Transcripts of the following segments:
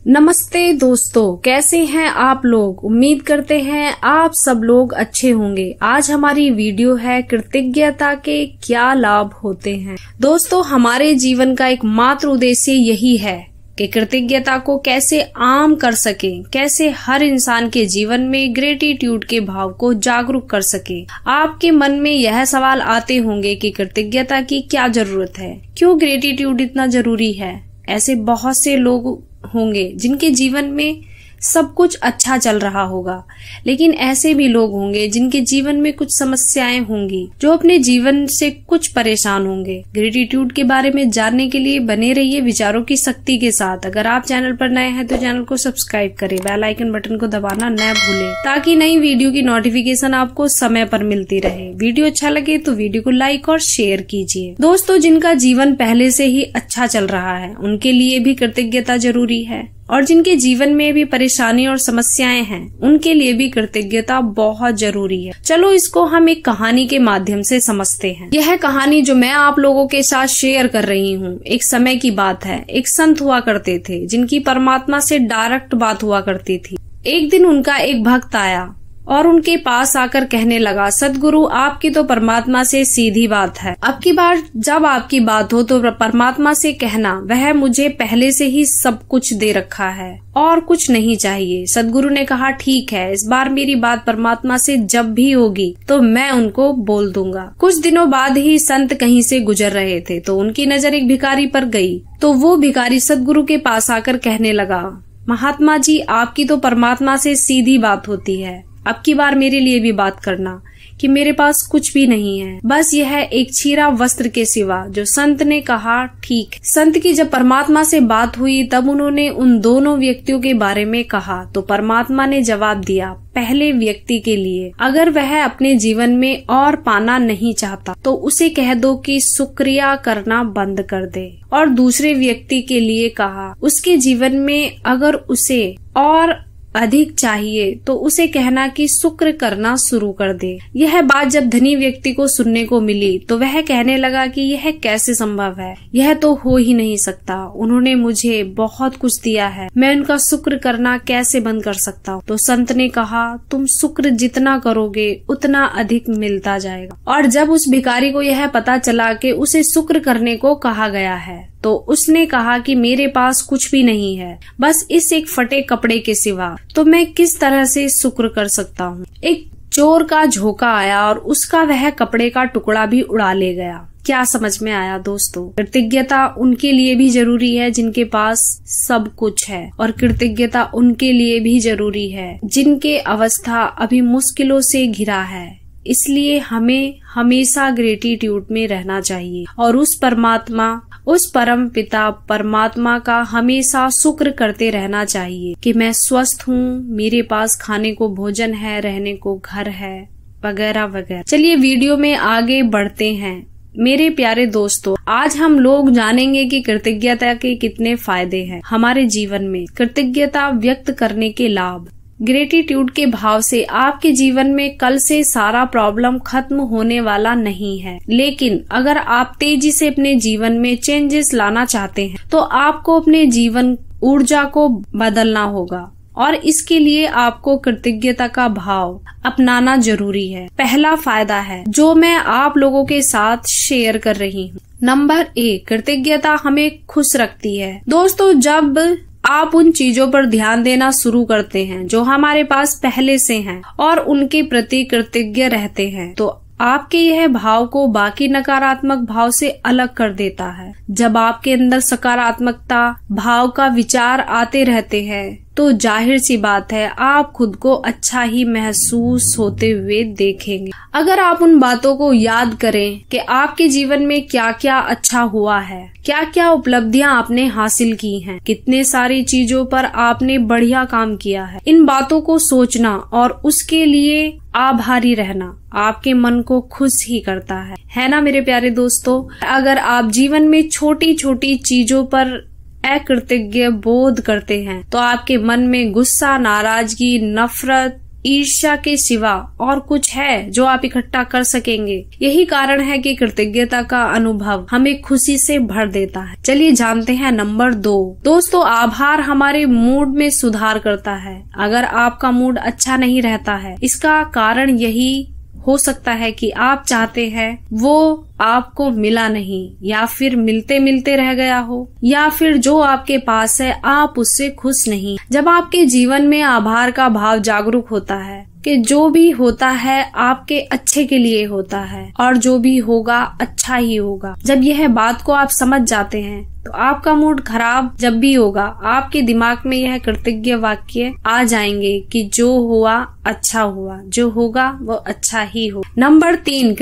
नमस्ते दोस्तों, कैसे हैं आप लोग। उम्मीद करते हैं आप सब लोग अच्छे होंगे। आज हमारी वीडियो है कृतज्ञता के क्या लाभ होते हैं। दोस्तों, हमारे जीवन का एकमात्र उद्देश्य यही है कि कृतज्ञता को कैसे आम कर सके, कैसे हर इंसान के जीवन में ग्रेटिट्यूड के भाव को जागरूक कर सके। आपके मन में यह सवाल आते होंगे कि कृतज्ञता की क्या जरूरत है, क्यों ग्रेटिट्यूड इतना जरूरी है। ऐसे बहुत से लोग होंगे जिनके जीवन में सब कुछ अच्छा चल रहा होगा, लेकिन ऐसे भी लोग होंगे जिनके जीवन में कुछ समस्याएं होंगी, जो अपने जीवन से कुछ परेशान होंगे। ग्रेटिट्यूड के बारे में जानने के लिए बने रहिए विचारों की शक्ति के साथ। अगर आप चैनल पर नए हैं तो चैनल को सब्सक्राइब करें, बेल आइकन बटन को दबाना न भूलें ताकि नई वीडियो की नोटिफिकेशन आपको समय पर मिलती रहे। वीडियो अच्छा लगे तो वीडियो को लाइक और शेयर कीजिए। दोस्तों, जिनका जीवन पहले से ही अच्छा चल रहा है उनके लिए भी कृतज्ञता जरूरी है, और जिनके जीवन में भी परेशानी और समस्याएं हैं उनके लिए भी कृतज्ञता बहुत जरूरी है। चलो इसको हम एक कहानी के माध्यम से समझते हैं। यह कहानी जो मैं आप लोगों के साथ शेयर कर रही हूँ, एक समय की बात है। एक संत हुआ करते थे जिनकी परमात्मा से डायरेक्ट बात हुआ करती थी। एक दिन उनका एक भक्त आया और उनके पास आकर कहने लगा, सद्गुरु, आपकी तो परमात्मा से सीधी बात है। अब की बार जब आपकी बात हो तो परमात्मा से कहना, वह मुझे पहले से ही सब कुछ दे रखा है और कुछ नहीं चाहिए। सद्गुरु ने कहा, ठीक है, इस बार मेरी बात परमात्मा से जब भी होगी तो मैं उनको बोल दूंगा। कुछ दिनों बाद ही संत कहीं से गुजर रहे थे तो उनकी नजर एक भिखारी पर गई। तो वो भिखारी सद्गुरु के पास आकर कहने लगा, महात्मा जी, आपकी तो परमात्मा से सीधी बात होती है, अब की बार मेरे लिए भी बात करना कि मेरे पास कुछ भी नहीं है, बस यह एक चीरा वस्त्र के सिवा। जो संत ने कहा, ठीक। संत की जब परमात्मा से बात हुई तब उन्होंने उन दोनों व्यक्तियों के बारे में कहा तो परमात्मा ने जवाब दिया, पहले व्यक्ति के लिए अगर वह अपने जीवन में और पाना नहीं चाहता तो उसे कह दो कि शुक्रिया करना बंद कर दे। और दूसरे व्यक्ति के लिए कहा, उसके जीवन में अगर उसे और अधिक चाहिए तो उसे कहना कि शुक्र करना शुरू कर दे। यह बात जब धनी व्यक्ति को सुनने को मिली तो वह कहने लगा कि यह कैसे संभव है, यह तो हो ही नहीं सकता। उन्होंने मुझे बहुत कुछ दिया है, मैं उनका शुक्र करना कैसे बंद कर सकता हूँ। तो संत ने कहा, तुम शुक्र जितना करोगे उतना अधिक मिलता जाएगा। और जब उस भिखारी को यह पता चला कि उसे शुक्र करने को कहा गया है तो उसने कहा कि मेरे पास कुछ भी नहीं है, बस इस एक फटे कपड़े के सिवा, तो मैं किस तरह से शुक्र कर सकता हूँ। एक चोर का झोंका आया और उसका वह कपड़े का टुकड़ा भी उड़ा ले गया। क्या समझ में आया दोस्तों? कृतज्ञता उनके लिए भी जरूरी है जिनके पास सब कुछ है, और कृतज्ञता उनके लिए भी जरूरी है जिनके अवस्था अभी मुश्किलों से घिरा है। इसलिए हमें हमेशा ग्रेटिट्यूड में रहना चाहिए और उस परम पिता परमात्मा का हमेशा शुक्र करते रहना चाहिए कि मैं स्वस्थ हूँ, मेरे पास खाने को भोजन है, रहने को घर है, वगैरह वगैरह। चलिए वीडियो में आगे बढ़ते हैं। मेरे प्यारे दोस्तों, आज हम लोग जानेंगे कि कृतज्ञता के कितने फायदे हैं हमारे जीवन में। कृतज्ञता व्यक्त करने के लाभ। ग्रेटिट्यूड के भाव से आपके जीवन में कल से सारा प्रॉब्लम खत्म होने वाला नहीं है, लेकिन अगर आप तेजी से अपने जीवन में चेंजेस लाना चाहते हैं तो आपको अपने जीवन ऊर्जा को बदलना होगा, और इसके लिए आपको कृतज्ञता का भाव अपनाना जरूरी है। पहला फायदा है जो मैं आप लोगों के साथ शेयर कर रही हूँ। नंबर 1, कृतज्ञता हमें खुश रखती है। दोस्तों, जब आप उन चीजों पर ध्यान देना शुरू करते हैं जो हमारे पास पहले से हैं और उनके प्रति कृतज्ञ रहते हैं तो आपके यह भाव को बाकी नकारात्मक भाव से अलग कर देता है। जब आपके अंदर सकारात्मकता भाव का विचार आते रहते हैं तो जाहिर सी बात है आप खुद को अच्छा ही महसूस होते हुए देखेंगे। अगर आप उन बातों को याद करें कि आपके जीवन में क्या क्या अच्छा हुआ है, क्या क्या उपलब्धियां आपने हासिल की हैं, कितने सारी चीजों पर आपने बढ़िया काम किया है, इन बातों को सोचना और उसके लिए आभारी रहना आपके मन को खुश ही करता है ना मेरे प्यारे दोस्तों। अगर आप जीवन में छोटी छोटी चीजों पर अकृतज्ञ बोध करते हैं तो आपके मन में गुस्सा, नाराजगी, नफरत ईर्ष्या के सिवा और कुछ है जो आप इकट्ठा कर सकेंगे? यही कारण है कि कृतज्ञता का अनुभव हमें खुशी से भर देता है। चलिए जानते हैं नंबर 2। दोस्तों, आभार हमारे मूड में सुधार करता है। अगर आपका मूड अच्छा नहीं रहता है, इसका कारण यही हो सकता है कि आप चाहते हैं वो आपको मिला नहीं, या फिर मिलते मिलते रह गया हो, या फिर जो आपके पास है आप उससे खुश नहीं। जब आपके जीवन में आभार का भाव जागरूक होता है कि जो भी होता है आपके अच्छे के लिए होता है और जो भी होगा अच्छा ही होगा, जब यह बात को आप समझ जाते हैं तो आपका मूड खराब जब भी होगा, आपके दिमाग में यह कृतज्ञ वाक्य आ जाएंगे कि जो हुआ अच्छा हुआ, जो होगा वो अच्छा ही हो। नंबर 3,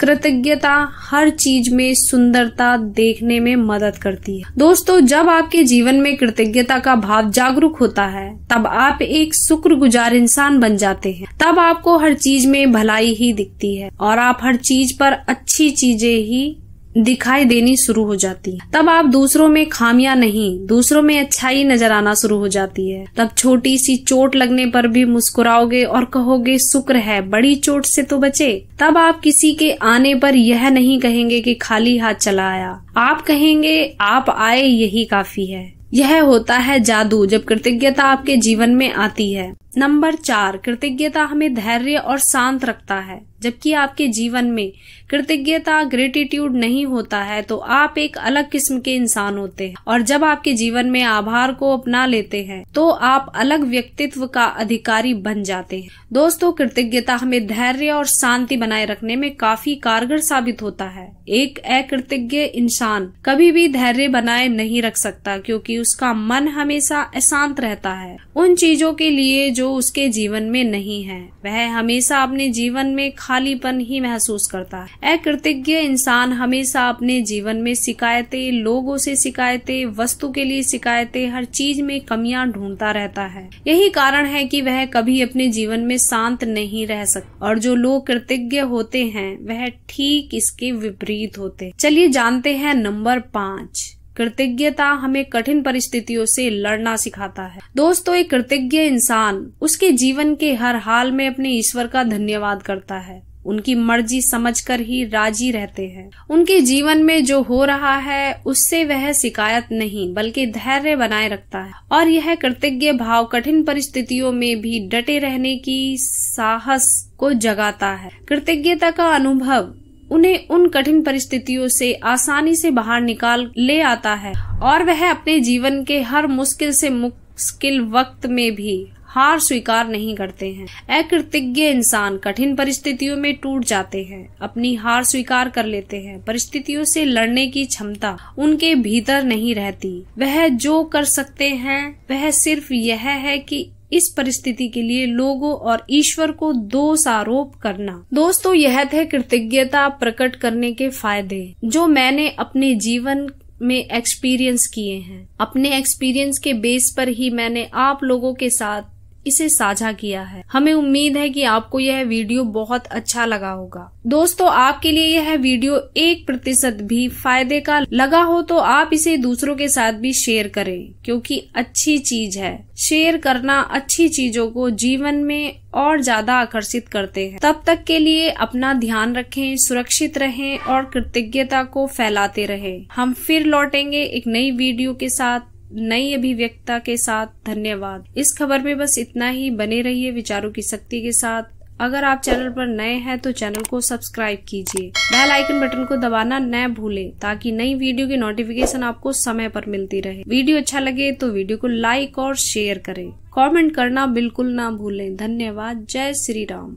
कृतज्ञता हर चीज में सुंदरता देखने में मदद करती है। दोस्तों, जब आपके जीवन में कृतज्ञता का भाव जागरूक होता है, तब आप एक शुक्रगुजार इंसान बन जाते हैं। तब आपको हर चीज में भलाई ही दिखती है और आप हर चीज पर अच्छी चीजें ही दिखाई देनी शुरू हो जाती है। तब आप दूसरों में खामियां नहीं, दूसरों में अच्छाई नजर आना शुरू हो जाती है। तब छोटी सी चोट लगने पर भी मुस्कुराओगे और कहोगे शुक्र है, बड़ी चोट से तो बचे। तब आप किसी के आने पर यह नहीं कहेंगे कि खाली हाथ चला आया, आप कहेंगे आप आए यही काफी है। यह होता है जादू जब कृतज्ञता आपके जीवन में आती है। नंबर 4, कृतज्ञता हमें धैर्य और शांत रखता है। जबकि आपके जीवन में कृतज्ञता ग्रेटिट्यूड नहीं होता है तो आप एक अलग किस्म के इंसान होते हैं, और जब आपके जीवन में आभार को अपना लेते हैं तो आप अलग व्यक्तित्व का अधिकारी बन जाते हैं। दोस्तों, कृतज्ञता हमें धैर्य और शांति बनाए रखने में काफी कारगर साबित होता है। एक अकृतज्ञ इंसान कभी भी धैर्य बनाए नहीं रख सकता, क्योंकि उसका मन हमेशा अशांत रहता है उन चीजों के लिए जो उसके जीवन में नहीं है। वह हमेशा अपने जीवन में खालीपन ही महसूस करता है। अकृतज्ञ इंसान हमेशा अपने जीवन में शिकायतें, लोगों से शिकायतें, वस्तु के लिए शिकायतें, हर चीज में कमियां ढूंढता रहता है। यही कारण है कि वह कभी अपने जीवन में शांत नहीं रह सकता, और जो लोग कृतज्ञ होते हैं वह ठीक इसके विपरीत होते। चलिए जानते हैं नंबर 5, कृतज्ञता हमें कठिन परिस्थितियों से लड़ना सिखाता है। दोस्तों, एक कृतज्ञ इंसान उसके जीवन के हर हाल में अपने ईश्वर का धन्यवाद करता है, उनकी मर्जी समझकर ही राजी रहते हैं। उनके जीवन में जो हो रहा है उससे वह शिकायत नहीं बल्कि धैर्य बनाए रखता है, और यह कृतज्ञ भाव कठिन परिस्थितियों में भी डटे रहने की साहस को जगाता है। कृतज्ञता का अनुभव उन्हें उन कठिन परिस्थितियों से आसानी से बाहर निकाल ले आता है, और वह अपने जीवन के हर मुश्किल से मुश्किल वक्त में भी हार स्वीकार नहीं करते हैं। अकृतज्ञ इंसान कठिन परिस्थितियों में टूट जाते हैं, अपनी हार स्वीकार कर लेते हैं। परिस्थितियों से लड़ने की क्षमता उनके भीतर नहीं रहती। वह जो कर सकते हैं वह सिर्फ यह है कि इस परिस्थिति के लिए लोगों और ईश्वर को दोष आरोप करना। दोस्तों, यह थे कृतज्ञता प्रकट करने के फायदे जो मैंने अपने जीवन में एक्सपीरियंस किए हैं। अपने एक्सपीरियंस के बेस पर ही मैंने आप लोगों के साथ इसे साझा किया है। हमें उम्मीद है कि आपको यह वीडियो बहुत अच्छा लगा होगा। दोस्तों, आपके लिए यह वीडियो 1% भी फायदे का लगा हो तो आप इसे दूसरों के साथ भी शेयर करें, क्योंकि अच्छी चीज है। शेयर करना अच्छी चीजों को जीवन में और ज्यादा आकर्षित करते हैं। तब तक के लिए अपना ध्यान रखें, सुरक्षित रहें और कृतज्ञता को फैलाते रहें। हम फिर लौटेंगे एक नई वीडियो के साथ, नई अभिव्यक्ता के साथ। धन्यवाद। इस खबर में बस इतना ही। बने रहिए विचारों की शक्ति के साथ। अगर आप चैनल पर नए हैं तो चैनल को सब्सक्राइब कीजिए, बेल आइकन बटन को दबाना न भूलें ताकि नई वीडियो की नोटिफिकेशन आपको समय पर मिलती रहे। वीडियो अच्छा लगे तो वीडियो को लाइक और शेयर करें। कमेंट करना बिल्कुल ना भूलें। धन्यवाद। जय श्री राम।